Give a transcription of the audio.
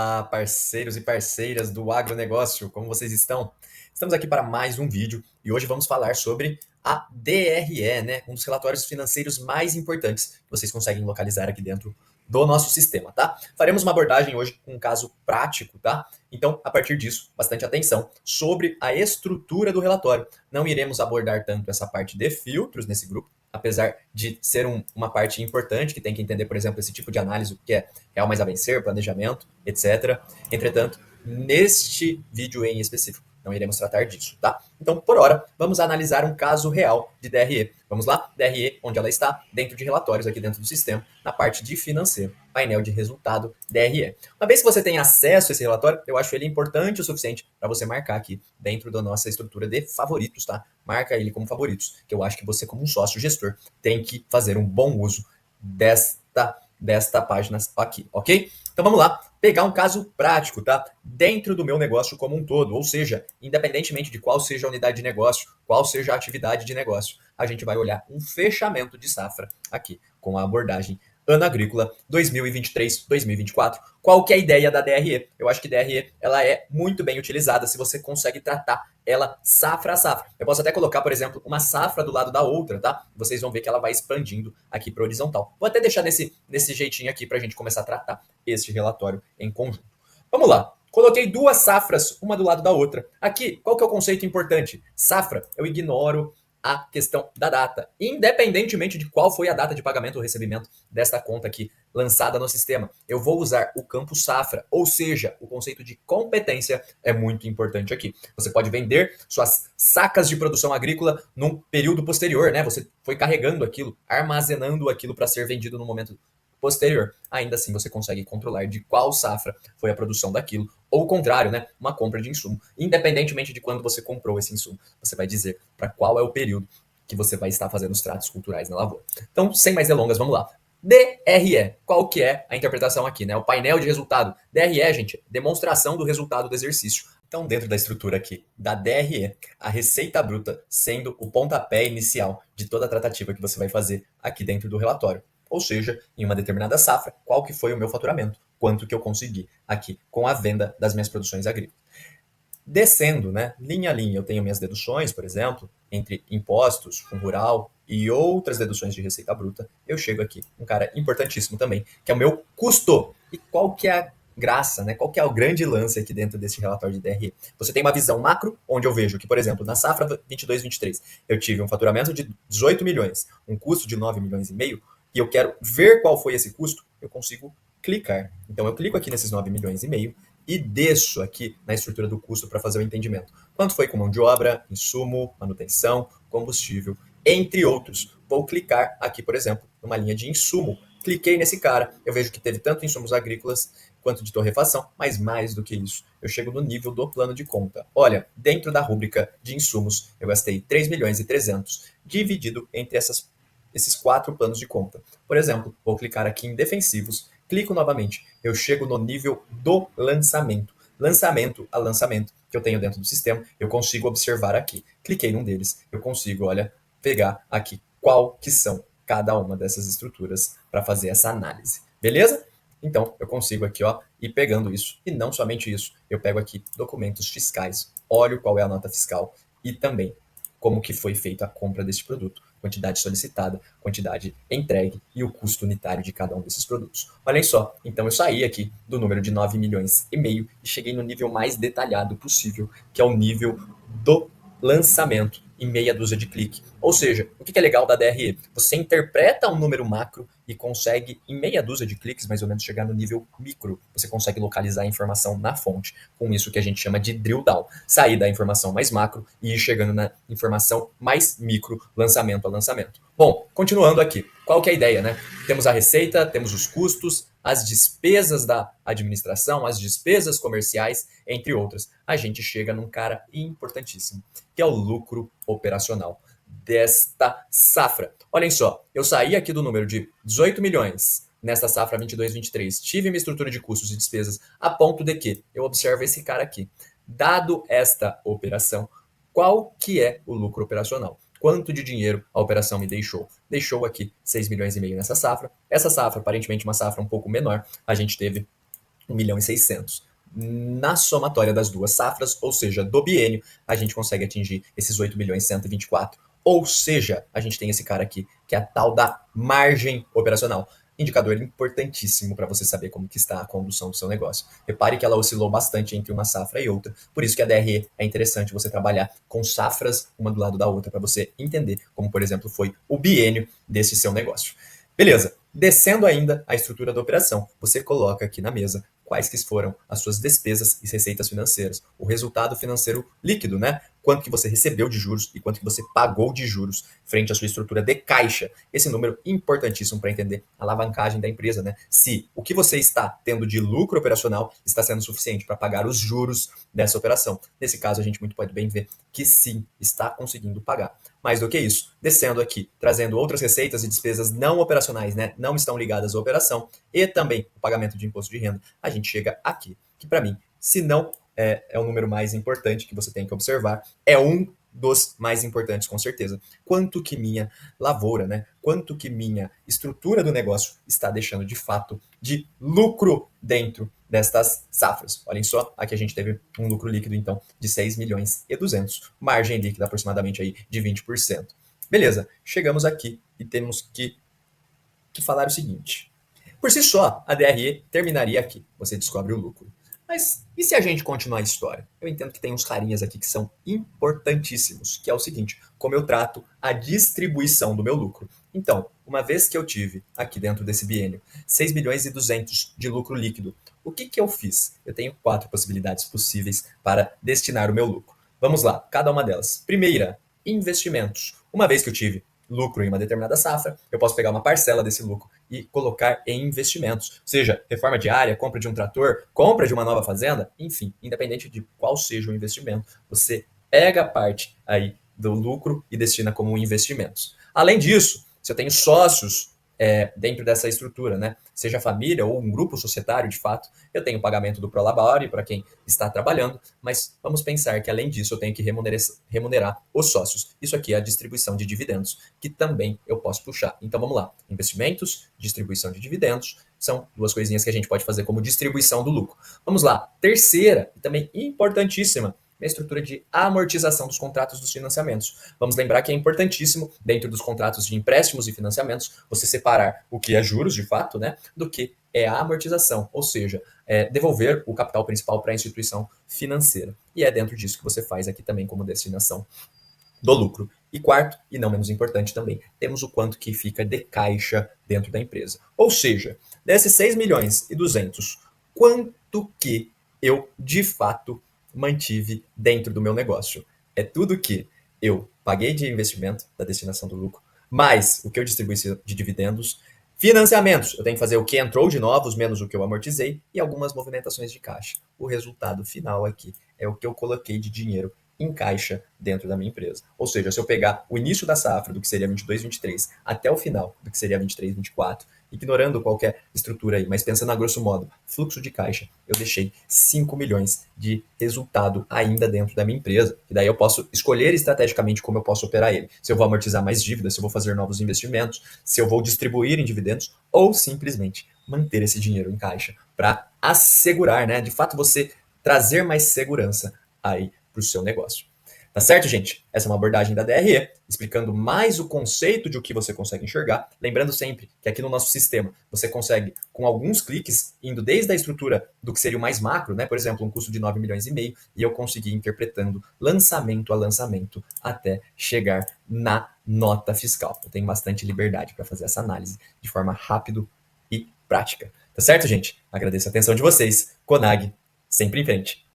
Olá, parceiros e parceiras do agronegócio, como vocês estão? Estamos aqui para mais um vídeo e hoje vamos falar sobre a DRE, né? Um dos relatórios financeiros mais importantes que vocês conseguem localizar aqui dentro do nosso sistema, tá? Faremos uma abordagem hoje com um caso prático, tá? Então, a partir disso, bastante atenção sobre a estrutura do relatório. Não iremos abordar tanto essa parte de filtros nesse grupo, apesar de ser uma parte importante que tem que entender, por exemplo, esse tipo de análise, o que é real mais a vencer, planejamento, etc. Entretanto, neste vídeo em específico, não iremos tratar disso, tá? Então, por hora, vamos analisar um caso real de DRE. Vamos lá? DRE, onde ela está? Dentro de relatórios aqui dentro do sistema, na parte de financeiro, painel de resultado DRE. Uma vez que você tem acesso a esse relatório, eu acho ele importante o suficiente para você marcar aqui dentro da nossa estrutura de favoritos, tá? Marca ele como favoritos, que eu acho que você, como um sócio gestor, tem que fazer um bom uso desta página aqui, ok? Então vamos lá, pegar um caso prático, tá? Dentro do meu negócio como um todo, ou seja, independentemente de qual seja a unidade de negócio, qual seja a atividade de negócio, a gente vai olhar um fechamento de safra aqui, com a abordagem Ano Agrícola 2023-2024. Qual que é a ideia da DRE? Eu acho que DRE ela é muito bem utilizada se você consegue tratar ela safra a safra. Eu posso até colocar, por exemplo, uma safra do lado da outra, tá? Vocês vão ver que ela vai expandindo aqui para horizontal. Vou até deixar nesse jeitinho aqui para a gente começar a tratar este relatório em conjunto. Vamos lá. Coloquei duas safras, uma do lado da outra. Aqui, qual que é o conceito importante? Safra, eu ignoro a questão da data, independentemente de qual foi a data de pagamento ou recebimento desta conta aqui lançada no sistema. Eu vou usar o campo safra, ou seja, o conceito de competência é muito importante aqui. Você pode vender suas sacas de produção agrícola num período posterior, né? Você foi carregando aquilo, armazenando aquilo para ser vendido no momento posterior. Ainda assim, você consegue controlar de qual safra foi a produção daquilo, ou o contrário, né? Uma compra de insumo. Independentemente de quando você comprou esse insumo, você vai dizer para qual é o período que você vai estar fazendo os tratos culturais na lavoura. Então, sem mais delongas, vamos lá. DRE, qual que é a interpretação aqui, né? O painel de resultado. DRE, gente, demonstração do resultado do exercício. Então, dentro da estrutura aqui da DRE, a receita bruta sendo o pontapé inicial de toda a tratativa que você vai fazer aqui dentro do relatório. Ou seja, em uma determinada safra, qual que foi o meu faturamento, quanto que eu consegui aqui com a venda das minhas produções agrícolas. Descendo, né, linha a linha, eu tenho minhas deduções, por exemplo, entre impostos, fundo rural e outras deduções de receita bruta, eu chego aqui, um cara importantíssimo também, que é o meu custo. E qual que é a graça, né? Qual que é o grande lance aqui dentro desse relatório de DRE? Você tem uma visão macro, onde eu vejo que, por exemplo, na safra 22-23, eu tive um faturamento de 18 milhões, um custo de 9 milhões e meio, e eu quero ver qual foi esse custo, eu consigo clicar. Então eu clico aqui nesses 9 milhões e meio e desço aqui na estrutura do custo para fazer o entendimento. Quanto foi com mão de obra, insumo, manutenção, combustível, entre outros. Vou clicar aqui, por exemplo, numa linha de insumo. Cliquei nesse cara, eu vejo que teve tanto insumos agrícolas quanto de torrefação, mas mais do que isso, eu chego no nível do plano de conta. Olha, dentro da rúbrica de insumos, eu gastei 3 milhões e 300 dividido entre esses 4 planos de conta. Por exemplo, vou clicar aqui em defensivos, clico novamente, eu chego no nível do lançamento. Lançamento a lançamento que eu tenho dentro do sistema, eu consigo observar aqui. Cliquei num deles, eu consigo, olha, pegar aqui qual que são cada uma dessas estruturas para fazer essa análise. Beleza? Então, eu consigo aqui, ó, ir pegando isso. E não somente isso, eu pego aqui documentos fiscais, olho qual é a nota fiscal e também como que foi feita a compra desse produto, quantidade solicitada, quantidade entregue e o custo unitário de cada um desses produtos. Olhem só, então eu saí aqui do número de 9 milhões e meio e cheguei no nível mais detalhado possível, que é o nível do lançamento em meia dúzia de clique. Ou seja, o que é legal da DRE? Você interpreta um número macro e consegue, em meia dúzia de cliques, mais ou menos, chegar no nível micro. Você consegue localizar a informação na fonte, com isso que a gente chama de drill down. Sair da informação mais macro e ir chegando na informação mais micro, lançamento a lançamento. Bom, continuando aqui, qual que é a ideia, né? Temos a receita, temos os custos, as despesas da administração, as despesas comerciais, entre outras. A gente chega num cara importantíssimo, que é o lucro operacional desta safra. Olhem só, eu saí aqui do número de 18 milhões nesta safra 22-23, tive uma estrutura de custos e despesas a ponto de que eu observo esse cara aqui. Dado esta operação, qual que é o lucro operacional? Quanto de dinheiro a operação me deixou? Deixou aqui 6 milhões e meio nessa safra. Essa safra, aparentemente uma safra um pouco menor, a gente teve 1.600.000. Na somatória das duas safras, ou seja, do biênio, a gente consegue atingir esses 8.124.000. Ou seja, a gente tem esse cara aqui, que é a tal da margem operacional. Indicador importantíssimo para você saber como que está a condução do seu negócio. Repare que ela oscilou bastante entre uma safra e outra. Por isso que a DRE é interessante você trabalhar com safras uma do lado da outra para você entender como, por exemplo, foi o biênio desse seu negócio. Beleza. Descendo ainda a estrutura da operação, você coloca aqui na mesa quais que foram as suas despesas e receitas financeiras, o resultado financeiro líquido, né? Quanto que você recebeu de juros e quanto que você pagou de juros frente à sua estrutura de caixa. Esse número é importantíssimo para entender a alavancagem da empresa, né? Se o que você está tendo de lucro operacional está sendo suficiente para pagar os juros dessa operação. Nesse caso, a gente muito pode bem ver que sim, está conseguindo pagar. Mais do que isso, descendo aqui, trazendo outras receitas e despesas não operacionais, né? Não estão ligadas à operação, e também o pagamento de imposto de renda, a gente chega aqui, que para mim, se não é o número mais importante que você tem que observar, é um dos mais importantes, com certeza. Quanto que minha lavoura, né? Quanto que minha estrutura do negócio está deixando de fato de lucro dentro destas safras. Olhem só, aqui a gente teve um lucro líquido, então, de 6.200.000, margem líquida aproximadamente aí de 20%. Beleza, chegamos aqui e temos que falar o seguinte. Por si só, a DRE terminaria aqui. Você descobre o lucro. Mas e se a gente continuar a história? Eu entendo que tem uns carinhas aqui que são importantíssimos, que é o seguinte, como eu trato a distribuição do meu lucro. Então, uma vez que eu tive aqui dentro desse biênio 6.200.000 de lucro líquido, o que eu fiz? Eu tenho 4 possibilidades possíveis para destinar o meu lucro. Vamos lá, cada uma delas. Primeira, investimentos. Uma vez que eu tive lucro em uma determinada safra, eu posso pegar uma parcela desse lucro e colocar em investimentos, seja reforma diária, compra de um trator, compra de uma nova fazenda, enfim, independente de qual seja o investimento, você pega a parte aí do lucro e destina como investimentos. Além disso, se eu tenho sócios dentro dessa estrutura, né? Seja família ou um grupo societário, de fato, eu tenho o pagamento do Prolabore para quem está trabalhando, mas vamos pensar que além disso eu tenho que remunerar os sócios. Isso aqui é a distribuição de dividendos, que também eu posso puxar. Então vamos lá, investimentos, distribuição de dividendos, são duas coisinhas que a gente pode fazer como distribuição do lucro. Vamos lá, terceira e também importantíssima, a estrutura de amortização dos contratos dos financiamentos. Vamos lembrar que é importantíssimo, dentro dos contratos de empréstimos e financiamentos, você separar o que é juros, de fato, né, do que é a amortização, ou seja, devolver o capital principal para a instituição financeira. E é dentro disso que você faz aqui também como destinação do lucro. E quarto, e não menos importante também, temos o quanto que fica de caixa dentro da empresa. Ou seja, desses 6.200.000, quanto que eu, de fato, mantive dentro do meu negócio? É tudo que eu paguei de investimento, da destinação do lucro, mais o que eu distribuí de dividendos, financiamentos, eu tenho que fazer o que entrou de novos, menos o que eu amortizei, e algumas movimentações de caixa. O resultado final aqui é o que eu coloquei de dinheiro em caixa dentro da minha empresa. Ou seja, se eu pegar o início da safra, do que seria 22, 23, até o final, do que seria 23, 24, ignorando qualquer estrutura aí, mas pensando a grosso modo, fluxo de caixa, eu deixei 5 milhões de resultado ainda dentro da minha empresa. E daí eu posso escolher estrategicamente como eu posso operar ele. Se eu vou amortizar mais dívidas, se eu vou fazer novos investimentos, se eu vou distribuir em dividendos, ou simplesmente manter esse dinheiro em caixa para assegurar, né? De fato, você trazer mais segurança aí para o seu negócio. Tá certo, gente? Essa é uma abordagem da DRE, explicando mais o conceito de o que você consegue enxergar. Lembrando sempre que aqui no nosso sistema você consegue, com alguns cliques, indo desde a estrutura do que seria o mais macro, né? Por exemplo, um custo de 9,5 milhões, e eu consegui interpretando lançamento a lançamento até chegar na nota fiscal. Eu tenho bastante liberdade para fazer essa análise de forma rápida e prática. Tá certo, gente? Agradeço a atenção de vocês. Conag, sempre em frente.